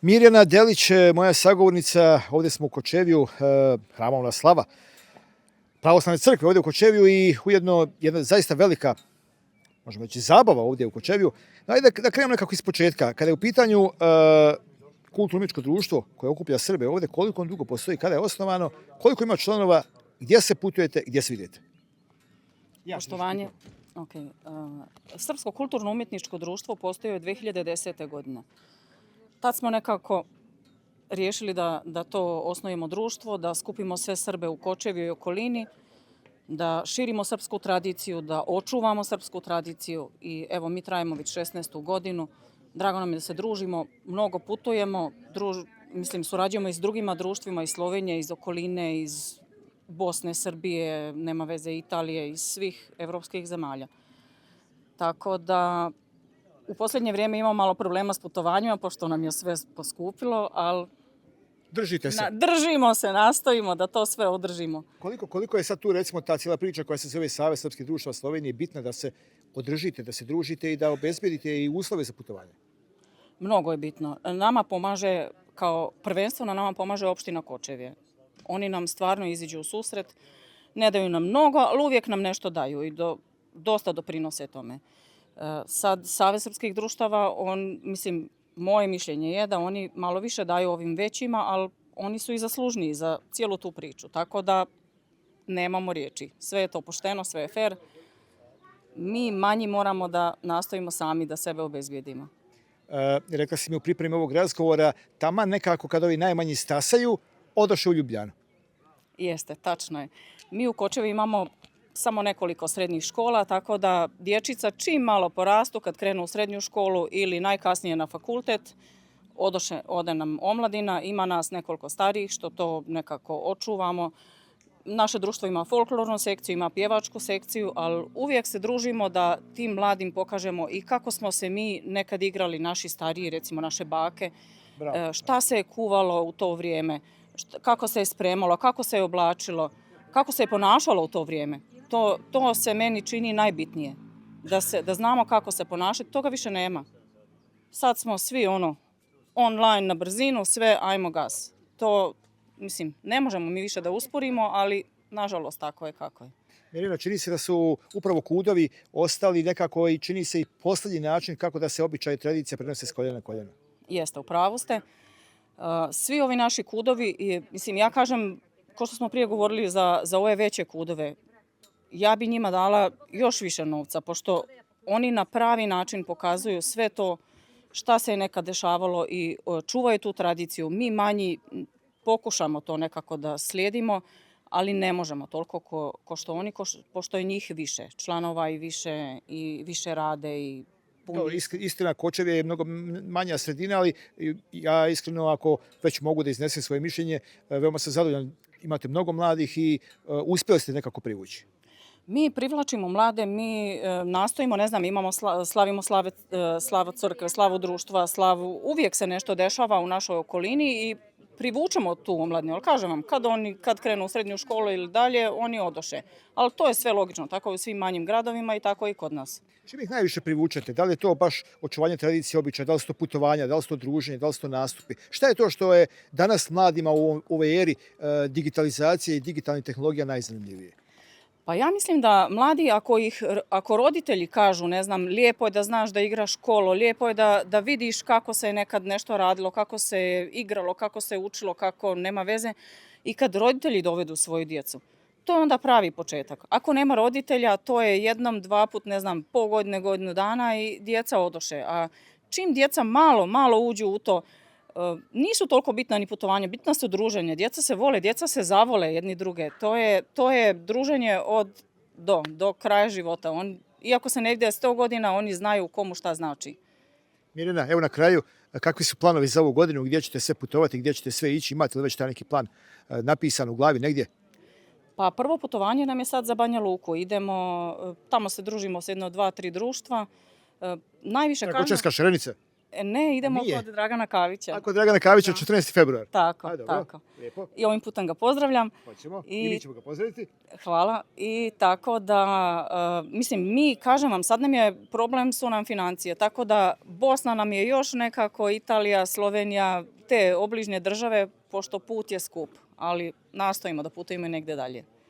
Mirjana Delić, moja sagovornica, ovdje smo u Kočevju, hramovna slava Pravoslavne crkve ovdje u Kočevju i ujedno jedna zaista velika, možemo reći, zabava ovdje u Kočevju. Ajde da krenemo nekako iz početka. Kada je u pitanju kulturno-umjetničko društvo koje okuplja Srbe ovdje, koliko on dugo postoji, kada je osnovano, koliko ima članova, gdje se putujete, gdje se vidite? Poštovanje. Srpsko kulturno-umjetničko društvo postoji od 2010. godine. Tad smo nekako riješili da to osnovimo društvo, da skupimo sve Srbe u Kočevju i okolini, da širimo srpsku tradiciju, da očuvamo srpsku tradiciju i evo mi trajemo već 16. godinu. Drago nam je da se družimo, mnogo putujemo, surađujemo i s drugima društvima iz Slovenije, iz okoline, iz Bosne, Srbije, nema veze Italije, iz svih evropskih zemalja. Tako da u posljednje vrijeme imamo malo problema s putovanjima, pošto nam je sve poskupilo, ali držite se. Držimo se, nastojimo da to sve održimo. Koliko je sad tu recimo ta cijela priča koja se zove Savez srpskih društava Slovenije bitna da se održite, da se družite i da obezbedite i uslove za putovanje? Mnogo je bitno. Nama pomaže, prvenstveno nama pomaže opština Kočevje. Oni nam stvarno iziđu u susret, ne daju nam mnogo, ali uvijek nam nešto daju i dosta doprinose tome. Sad, Savez srpskih društava, moje mišljenje je da oni malo više daju ovim većima, ali oni su i zaslužniji za cijelu tu priču. Tako da nemamo riječi. Sve je to pošteno, sve je fair. Mi manji moramo da nastojimo sami da sebe obezbijedimo. Rekla si mi u pripremi ovog razgovora, taman nekako kad ovi najmanji stasaju, odoše u Ljubljanu. Jeste, tačno je. Mi u Kočevu imamo samo nekoliko srednjih škola, tako da dječica čim malo porastu, kad krenu u srednju školu ili najkasnije na fakultet, ode nam omladina, ima nas nekoliko starijih što to nekako očuvamo. Naše društvo ima folklornu sekciju, ima pjevačku sekciju, ali uvijek se družimo da tim mladim pokažemo i kako smo se mi nekad igrali, naši stariji, recimo naše bake, šta se je kuvalo u to vrijeme, kako se je spremalo, kako se je oblačilo, kako se je ponašalo u to vrijeme. To se meni čini najbitnije, da znamo kako se ponašati, toga više nema. Sad smo svi online na brzinu, sve ajmo gas. To, ne možemo mi više da usporimo, ali nažalost tako je kako je. Mirjana, čini se da su upravo kudovi ostali nekako i čini se i posljednji način kako da se običaj i tradicija prenose s koljena na koljeno. Jeste, u pravu ste. Svi ovi naši kudovi, ja kažem, ko što smo prije govorili za ove veće kudove, ja bi njima dala još više novca, pošto oni na pravi način pokazuju sve to šta se je nekad dešavalo i čuvaju tu tradiciju. Mi manji pokušamo to nekako da slijedimo, ali ne možemo toliko ko što oni, pošto je njih više, članova i više rade i Istina, Kočevje je mnogo manja sredina, ali ja iskreno, ako već mogu da iznesem svoje mišljenje, veoma sam zadovoljan. Imate mnogo mladih i uspjeli ste nekako privući. Mi privlačimo mlade, mi nastojimo, slavimo slavu crkve, slavu društva, uvijek se nešto dešava u našoj okolini i privučemo tu omladinu. Ali kažem vam, kad krenu u srednju školu ili dalje, oni odoše. Ali to je sve logično, tako je u svim manjim gradovima i tako i kod nas. Čim ih najviše privučete? Da li je to baš očuvanje tradicije, običaja, da li su to putovanja, da li su to druženje, da li su to nastupi? Šta je to što je danas mladima u ovoj eri digitalizacije i digitalnih tehnologija najzanimljivije? Pa ja mislim da mladi, ako roditelji kažu, lijepo je da znaš da igraš kolo, lijepo je da vidiš kako se je nekad nešto radilo, kako se je igralo, kako se je učilo, kako nema veze, i kad roditelji dovedu svoju djecu, to je onda pravi početak. Ako nema roditelja, to je jednom, dva put, pol godine, godinu dana i djeca odoše. A čim djeca malo uđu u to, nisu toliko bitna ni putovanja, bitna su druženje. Djeca se vole, djeca se zavole jedni druge. To je druženje do kraja života. Iako se ne vide 100 godina, oni znaju komu šta znači. Mirjana, evo na kraju, kakvi su planovi za ovu godinu, gdje ćete sve putovati, gdje ćete sve ići, imate li već taj neki plan napisan u glavi negdje? Pa prvo putovanje nam je sad za Banja Luku. Idemo, tamo se družimo s 1, 2, 3 društva. Kočevska Šarenica? Ne, idemo Nije. kod Dragana Kavića. Ako Dragana Kavića, Da. 14. februar. Tako, A, dobro. tako. Lijepo. I ovim putem ga pozdravljam. Hoćemo. I- I mi ćemo ga pozdraviti. Hvala. I tako da, mislim, mi, kažem vam, sad nam je problem su nam financije, tako da Bosna nam je još nekako, Italija, Slovenija, te obližnje države, pošto put je skup, ali nastojimo da putujemo i negdje dalje.